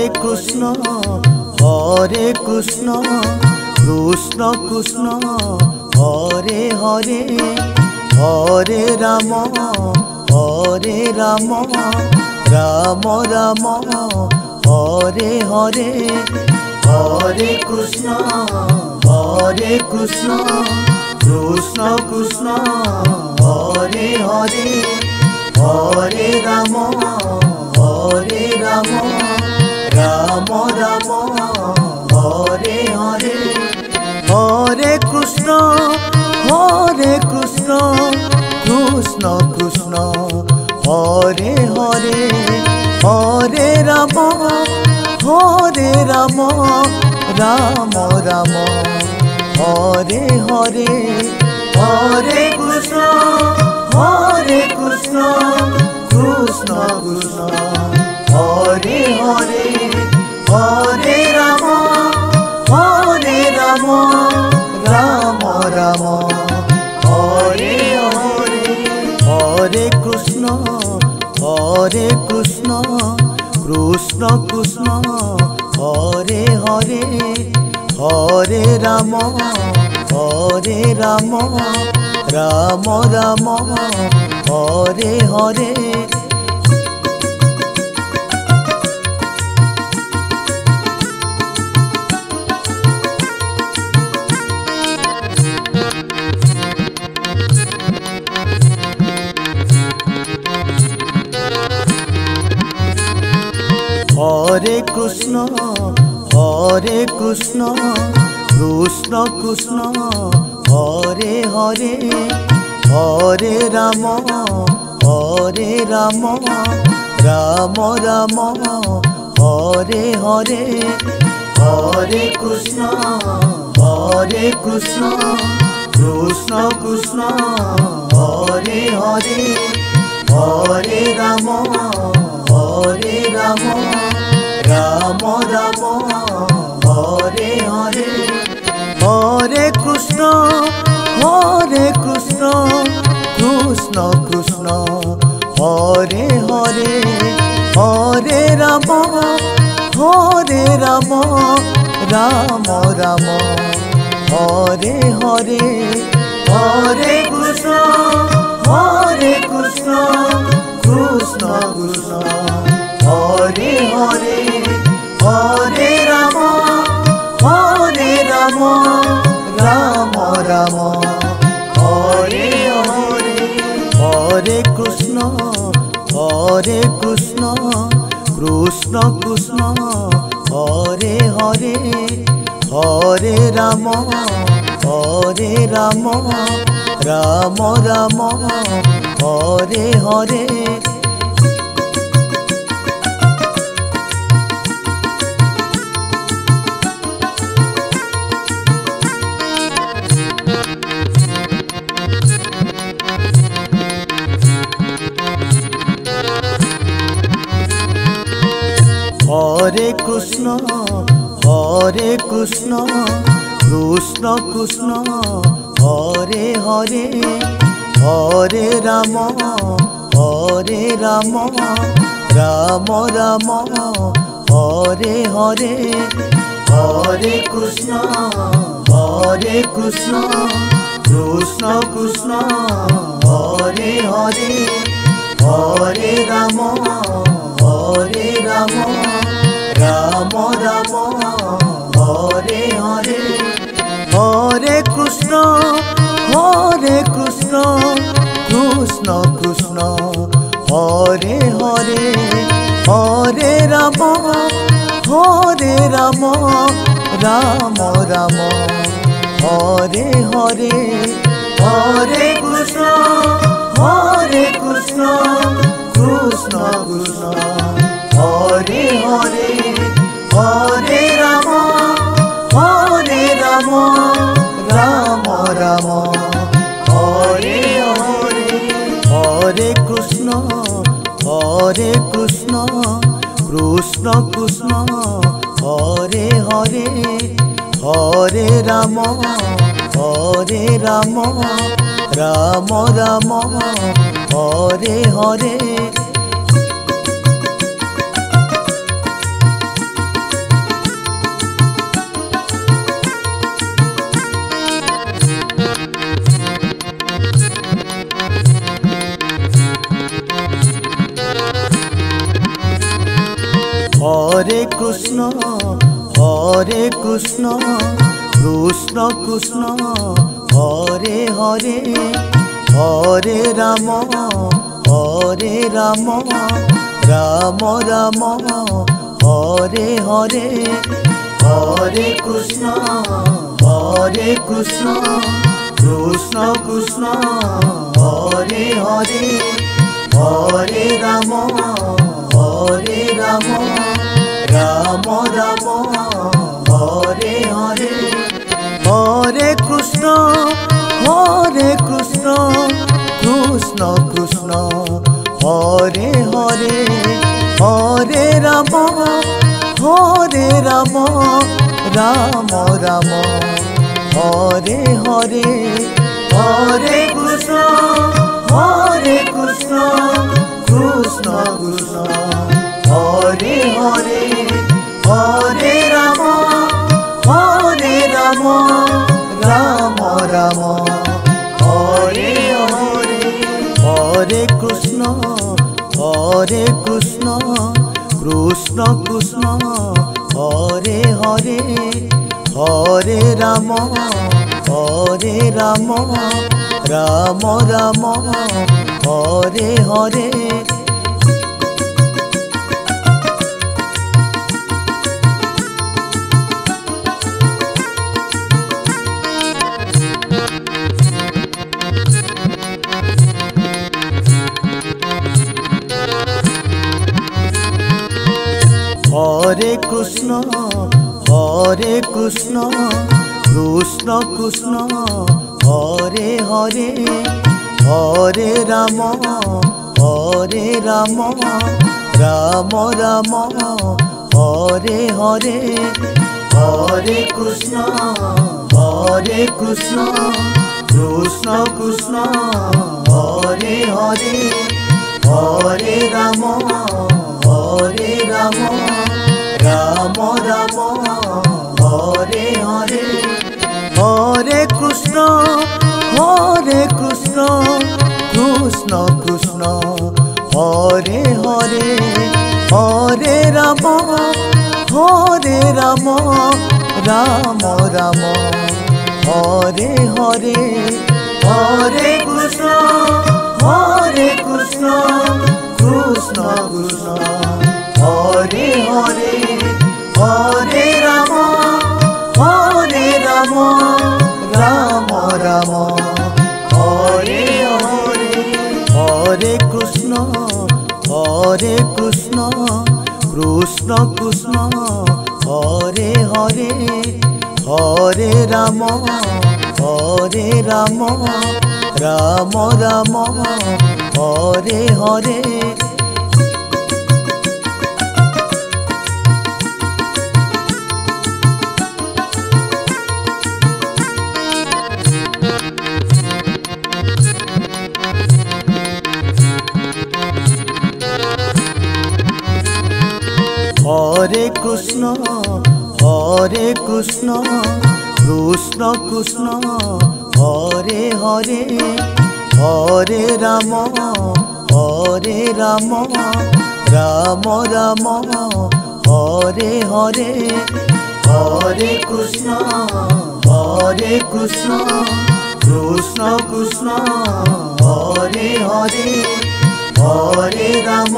Krishna Krishna Krishna Hare Hare Hare Ram Ram Ram Hare Hare Hare Krishna Krishna Krishna Hare Hare Hare Ram Ram Ram Hare Hare Hare Krishna Krishna Krishna Hare Hare Hare Ram Ram Ram Hare Hare Hare Krishna Krishna Krishna Hare Hare Hare Ram Ram Ram Hare Hare Hare Krishna Krishna Krishna Hare Hare Hare Ram Ram Ram Hare Hare Hare Krishna Krishna Krishna Hare Hare Hare Ram Ram Ram Hare Hare Hare Krishna Krishna Krishna Hare Hare Hare Ram Ram Ram Hare Hare Hare Krishna Krishna Krishna Hare Hare Hare Ram Ram Ram Hare Hare Hare Krishna Krishna Hare Hare Hare Ram Ram Ram Hare Hare Hare Krishna Krishna Hare Hare Hare Ram Ram Ram Hare Hare Hare Krishna Krishna Krishna Hare Hare Hare Ram Ram Ram Hare Hare Hare Krishna Krishna Hare Hare Hare Ram Ram Ram Hare Hare Hare Krishna Krishna Hare Hare Hare Ram Ram Ram Hare Hare Hare Krishna Krishna Hare Hare Hare Ram Ram Ram Hare Hare Hare Krishna Krishna Hare Hare Hare Ram Ram Ram Hare Hare Krishna Krishna Krishna Hare Hare Hare Ram Ram Ram Hare Hare Hare Krishna Krishna Krishna Hare Hare Hare Ram Ram Ram Hare Hare Hare Krishna Krishna Krishna Hare Hare Hare Ram Ram Ram Hare Hare Hare Krishna Krishna Krishna Hare Hare Hare Ram Ram Ram Hare Hare Hare Krishna Krishna Krishna Hare Hare Hare Ram Ram Ram Hare Hare Hare Krishna Krishna Krishna Hare Hare Hare Ram Ram Ram Hare Hare Hare Krishna Krishna Krishna Hare Hare Hare Ram Ram Ram Hare Hare Hare Krishna Krishna Krishna Hare Hare Hare Ram Ram Ram Hare Hare Hare Krishna Krishna Krishna Hare Hare Hare Ram Ram Ram Hare Hare Hare Krishna Krishna Krishna Hare Hare Hare Ram Ram Ram Hare Hare Hare Krishna Krishna Krishna Hare Hare Hare Ram Ram Ram Hare Hare Hare Krishna Krishna Krishna Hare Hare Hare Ram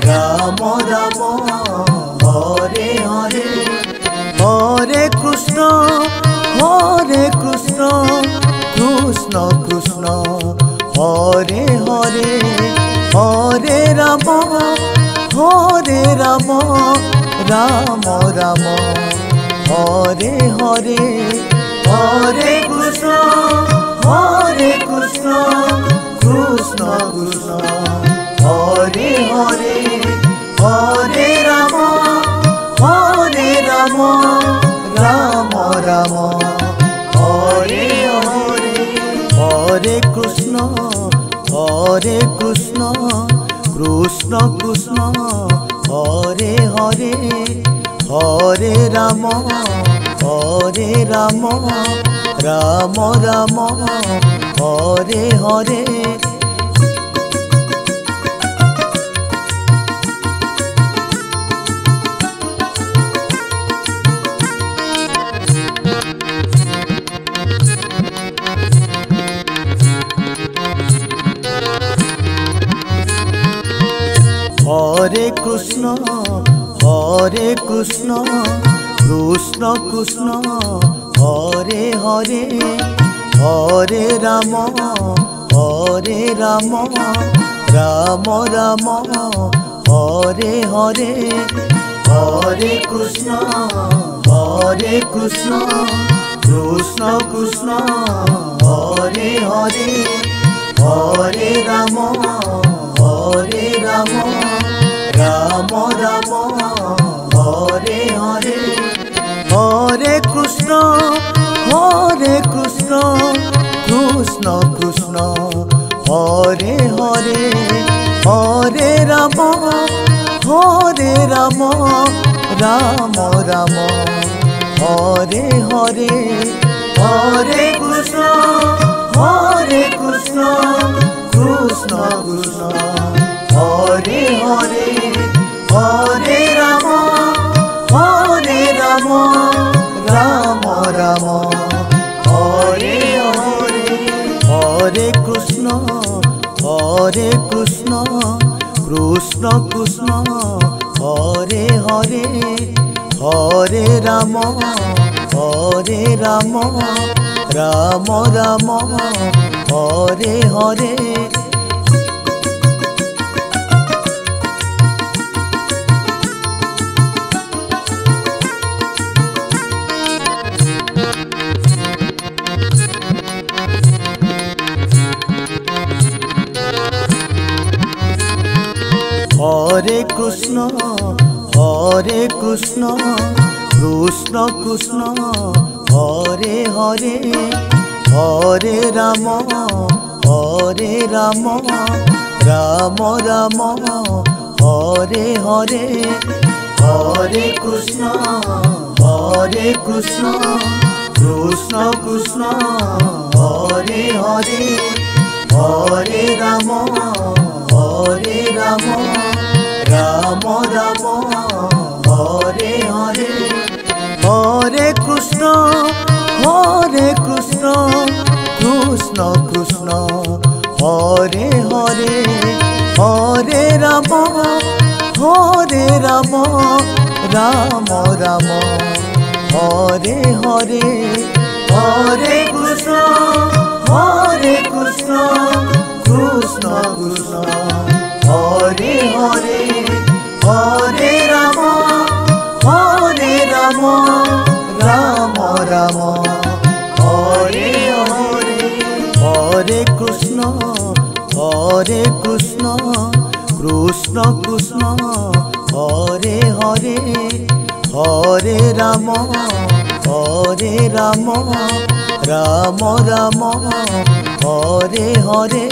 Ram Ram Hare Hare Hare Krishna Krishna Hare Hare Hare Ram Ram Ram Hare Hare Hare Krishna Krishna Hare Hare Hare Ram Ram Ram Hare Hare Hare Krishna Krishna Krishna Hare Hare Hare Ram Ram Ram Hare Hare Krishna Krishna Krishna Hare Hare Hare Ram Ram Ram Hare Hare Hare Krishna Krishna Krishna Hare Hare Hare Ram Ram Ram Hare Hare Hare Krishna Krishna Krishna Hare Hare Hare Ram Ram Ram Hare Hare Hare Krishna Krishna Krishna Hare Hare Hare Ram Ram Ram Hare Hare Hare Krishna Krishna Krishna Hare Hare Hare Ram Ram Ram Hare Hare Hare Krishna Krishna Krishna Hare Hare Hare Ram Ram Ram Hare Hare Hare Krishna Krishna Krishna Hare Hare Hare Ram Ram Ram Hare Hare Hare Krishna Krishna Krishna Hare Hare Hare Ram Ram Ram Hare Hare Hare Krishna Krishna Krishna Hare Hare Hare Ram Ram Ram Hare Hare Hare Krishna Krishna Krishna Hare Hare Hare Ram Ram Ram Hare Hare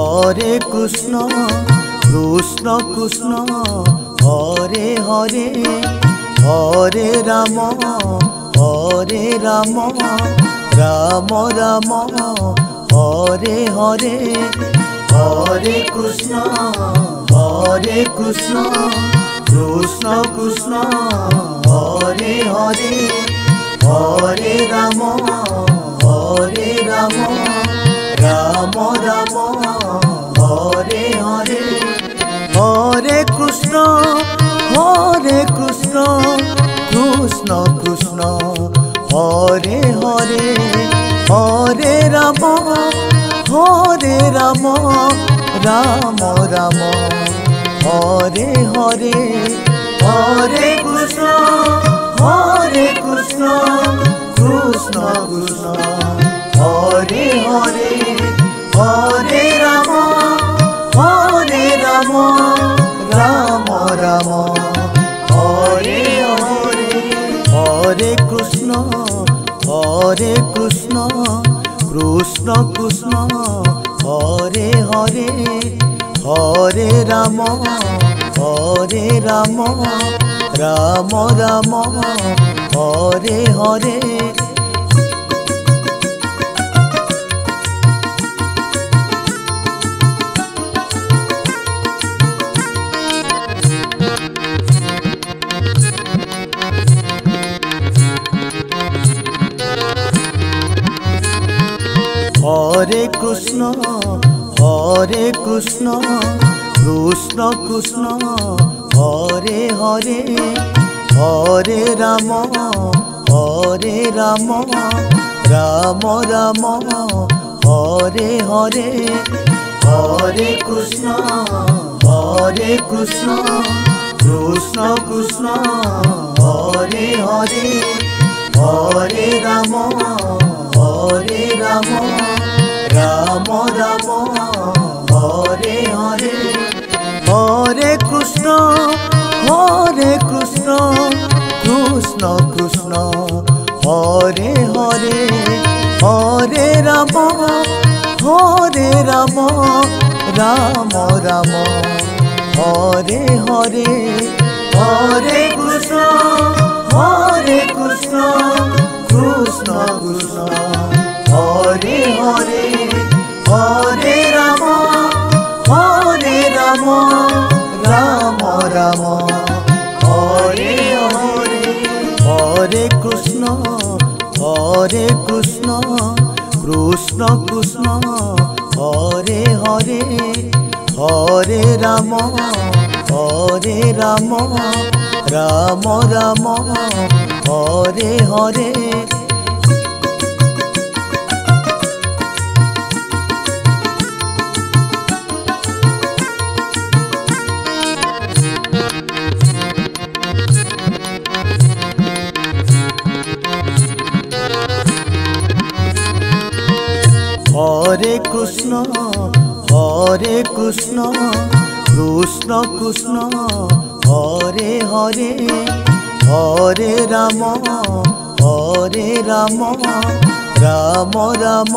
Hare Krishna Krishna Krishna Hare Hare Hare Ram Ram Ram Hare Hare Hare Krishna Krishna Krishna Hare Hare Hare Ram Ram Ram Hare Hare Hare Krishna Krishna Krishna Hare Hare Hare Ram Ram Ram Hare Hare Hare Krishna Krishna Krishna Hare Hare Hare Ram Ram Ram Hare Hare Hare Krishna Krishna Krishna Hare Hare Hare Ram Ram Ram Hare Hare Hare Krishna Krishna Krishna Hare Hare Hare Ram Ram Ram Hare Hare Hare Krishna Krishna Krishna Hare Hare Hare Ram Ram Ram Hare Hare Hare Krishna Krishna Krishna Hare Hare Hare Ram Ram Ram Hare Hare Hare Krishna Krishna Krishna Hare Hare Hare Ram Ram Ram Hare Hare Hare Krishna Krishna Krishna Hare Hare Hare Ram Ram Ram Hare Hare Hare Krishna Krishna Krishna Hare Hare Hare Ram Ram Ram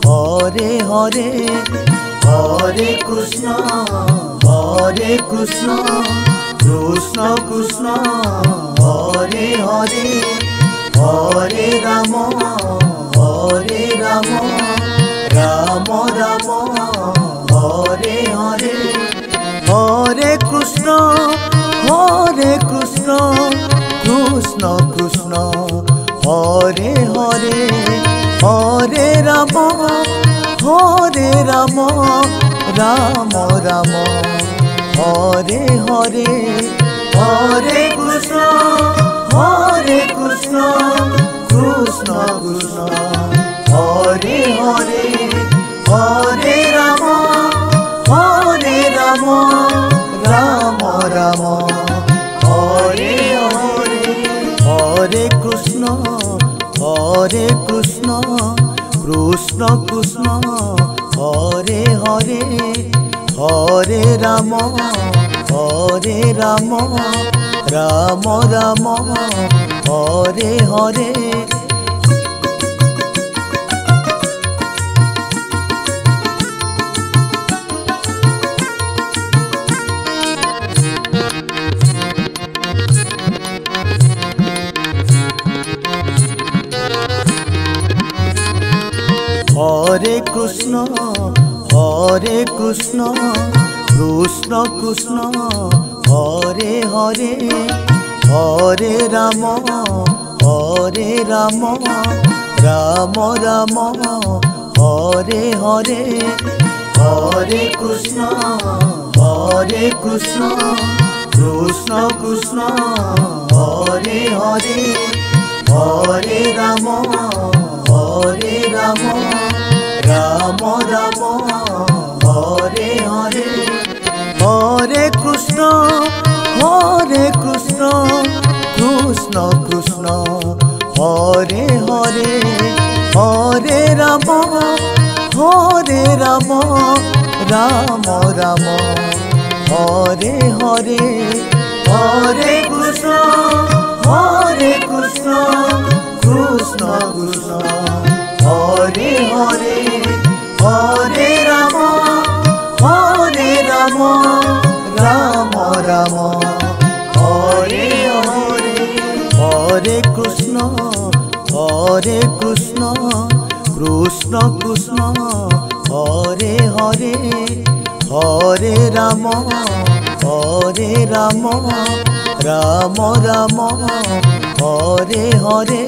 Hare Hare Hare Krishna Krishna Krishna Hare Hare Hare Ram Ram Ram Hare Hare Hare Krishna Krishna Krishna Hare Hare Hare Ram Ram Ram Hare Hare Hare Krishna Krishna Hare Hare Hare Ram Ram Ram Hare Hare Hare Krishna Krishna Hare Hare Hare Ram Ram Ram Hare Hare Hare Krishna Krishna Krishna Hare Hare Hare Ram Ram Ram Hare Hare Hare Krishna Krishna Hare Hare Hare Ram Ram Ram Hare Hare Hare Krishna Krishna Hare Hare Hare Ram Ram Ram Hare Hare Hare Krishna Krishna Hare Hare Hare Ram Ram Ram Hare Hare Hare Krishna Krishna Hare Hare Hare Ram Ram Ram Hare Hare.